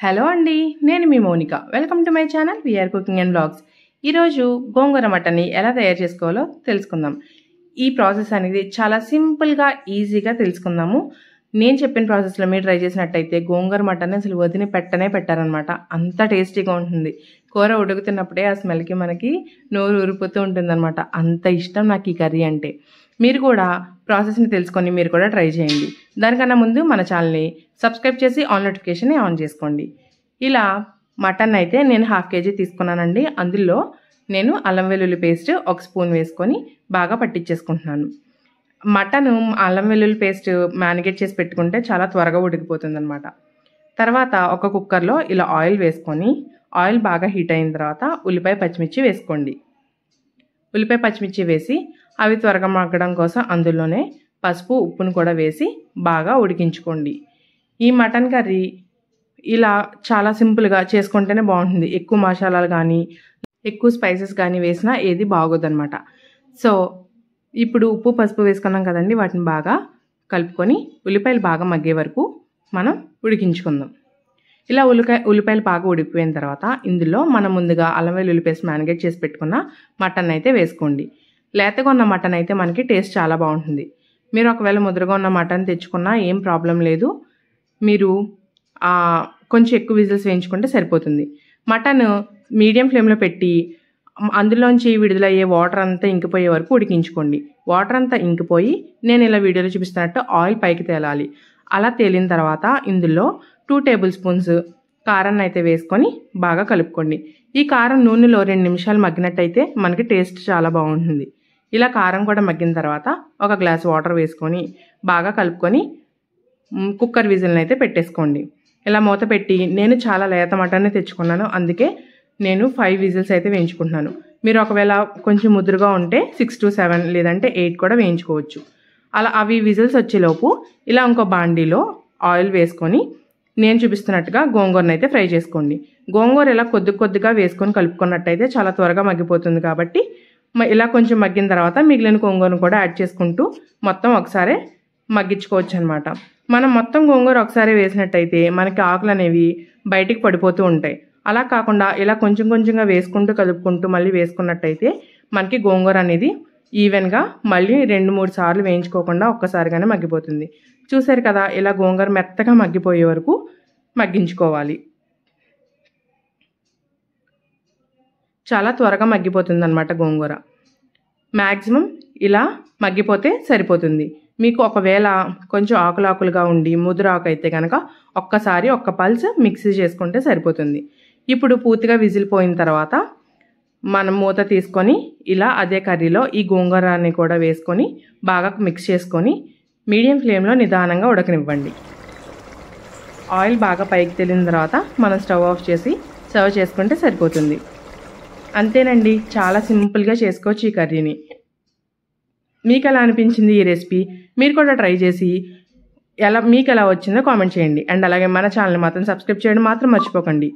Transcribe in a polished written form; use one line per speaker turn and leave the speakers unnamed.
Hello అండి, నేను మీ Mounika. Welcome to my channel VR cooking and vlogs. ఈరోజు గోంగూర మటన్ని ఎలా తయారు చేసుకోవాలో తెలుసుకుందాం. ఈ ప్రాసెస్ అనేది చాలా సింపుల్గా ఈజీగా తెలుసుకుందాము. నేను చెప్పిన ప్రాసెస్లో మీరు ట్రై చేసినట్టయితే గోంగూర మటన్ అసలు వదిలి పెట్టారనమాట. అంత టేస్టీగా ఉంటుంది. కూర ఉడుకుతున్నప్పుడే ఆ స్మెల్కి మనకి నోరు ఊరిపోతూ ఉంటుందన్నమాట. అంత ఇష్టం నాకు ఈ కర్రీ అంటే. మీరు కూడా ప్రాసెస్ని తెలుసుకొని మీరు కూడా ట్రై చేయండి. దానికన్నా ముందు మన ఛానల్ని సబ్స్క్రైబ్ చేసి ఆల్ నోటిఫికేషన్ని ఆన్ చేసుకోండి. ఇలా మటన్ అయితే నేను 1/2 kg తీసుకున్నానండి. అందులో నేను అల్లం వెల్లుల్లి పేస్ట్ 1 స్పూన్ వేసుకొని బాగా పట్టించేసుకుంటున్నాను. మటన్ అల్లం వెల్లుల్లి పేస్ట్ మ్యారినేట్ చేసి పెట్టుకుంటే చాలా త్వరగా ఉడికిపోతుంది అనమాట. తర్వాత ఒక కుక్కర్లో ఇలా ఆయిల్ వేసుకొని ఆయిల్ బాగా హీట్ అయిన తర్వాత ఉల్లిపాయ పచ్చిమిర్చి వేసుకోండి. ఉల్లిపాయ పచ్చిమిర్చి వేసి అవి త్వరగా మగ్గడం కోసం అందులోనే పసుపు ఉప్పును కూడా వేసి బాగా ఉడికించుకోండి. ఈ మటన్ కర్రీ ఇలా చాలా సింపుల్గా చేసుకుంటేనే బాగుంటుంది. ఎక్కువ మసాలాలు కానీ ఎక్కువ స్పైసెస్ కానీ వేసినా ఏది బాగోదన్నమాట. సో ఇప్పుడు ఉప్పు పసుపు వేసుకున్నాం కదండి, వాటిని బాగా కలుపుకొని ఉల్లిపాయలు బాగా మగ్గే వరకు మనం ఉడికించుకుందాం. ఇలా ఉల్లిపాయలు బాగా ఉడికిపోయిన తర్వాత ఇందులో మనం ముందుగా అల్లం వెల్లుల్లి పేస్ట్ మ్యారినేట్ చేసి పెట్టుకున్న మటన్ అయితే వేసుకోండి. లేతగా ఉన్న మటన్ అయితే మనకి టేస్ట్ చాలా బాగుంటుంది. మీరు ఒకవేళ ముద్రగా ఉన్న మటన్ తెచ్చుకున్నా ఏం ప్రాబ్లం లేదు. మీరు కొంచెం ఎక్కువ విజిల్స్ వేయించుకుంటే సరిపోతుంది. మటన్ మీడియం ఫ్లేమ్లో పెట్టి అందులోంచి విడుదలయ్యే వాటర్ అంతా ఇంకిపోయే వరకు ఉడికించుకోండి. వాటర్ అంతా ఇంకిపోయి నేను ఇలా వీడియోలో చూపిస్తున్నట్టు ఆయిల్ పైకి తేలాలి. అలా తేలిన తర్వాత ఇందులో 2 టేబుల్ స్పూన్స్ కారాన్ని అయితే వేసుకొని బాగా కలుపుకోండి. ఈ కారం నూనెలో 2 నిమిషాలు మగ్గినట్టయితే మనకి టేస్ట్ చాలా బాగుంటుంది. ఇలా కారం కూడా మగ్గిన తర్వాత 1 గ్లాస్ వాటర్ వేసుకొని బాగా కలుపుకొని కుక్కర్ విజిల్ని అయితే పెట్టేసుకోండి. ఇలా మూత పెట్టి నేను చాలా లేత మటన్ని తెచ్చుకున్నాను, అందుకే నేను 5 విజిల్స్ అయితే వేయించుకుంటున్నాను. మీరు ఒకవేళ కొంచెం ముదురుగా ఉంటే 6 to 7 లేదంటే 8 కూడా వేయించుకోవచ్చు. అలా అవి విజిల్స్ వచ్చేలోపు ఇలా ఇంకో బాండీలో ఆయిల్ వేసుకొని నేను చూపిస్తున్నట్టుగా గోంగూరను అయితే ఫ్రై చేసుకోండి. గోంగూర ఇలా కొద్దిగా వేసుకొని కలుపుకున్నట్టయితే చాలా త్వరగా మగ్గిపోతుంది. కాబట్టి ఇలా కొంచెం మగ్గిన తర్వాత మిగిలిన గోంగూరను కూడా యాడ్ చేసుకుంటూ మొత్తం ఒకసారి మగ్గించుకోవచ్చు అనమాట. మనం మొత్తం గోంగూర ఒకసారి వేసినట్టయితే మనకి ఆకులు అనేవి బయటికి పడిపోతూ ఉంటాయి. అలా కాకుండా ఇలా కొంచెంగా వేసుకుంటూ కలుపుకుంటూ మళ్ళీ వేసుకున్నట్టయితే మనకి గోంగూర అనేది ఈవెన్గా మళ్ళీ 2-3 సార్లు వేయించుకోకుండా ఒక్కసారిగానే మగ్గిపోతుంది. చూసారు కదా, ఇలా గోంగూర మెత్తగా మగ్గిపోయే వరకు మగ్గించుకోవాలి. చాలా త్వరగా మగ్గిపోతుంది అన్నమాట గోంగూర. మ్యాక్సిమం ఇలా మగ్గిపోతే సరిపోతుంది. మీకు ఒకవేళ కొంచెం ఆకులుగా ఉండి ముదురు ఆకు అయితే కనుక ఒక్కసారి 1 పల్స్ మిక్సీ చేసుకుంటే సరిపోతుంది. ఇప్పుడు పూర్తిగా విజిల్ పోయిన తర్వాత మనం మూత తీసుకొని ఇలా అదే కర్రీలో ఈ గోంగూరని కూడా వేసుకొని బాగా మిక్స్ చేసుకొని మీడియం ఫ్లేమ్లో నిదానంగా ఉడకనివ్వండి. ఆయిల్ బాగా పైకి తేలిన తర్వాత మనం స్టవ్ ఆఫ్ చేసి సర్వ్ చేసుకుంటే సరిపోతుంది. అంతేనండి, చాలా సింపుల్గా చేసుకోవచ్చు ఈ కర్రీని. మీకు ఎలా అనిపించింది ఈ రెసిపీ? మీరు కూడా ట్రై చేసి మీకు ఎలా వచ్చిందో కామెంట్ చేయండి. అండ్ అలాగే మన ఛానల్ని మాత్రం సబ్స్క్రైబ్ చేయడం మాత్రం మర్చిపోకండి.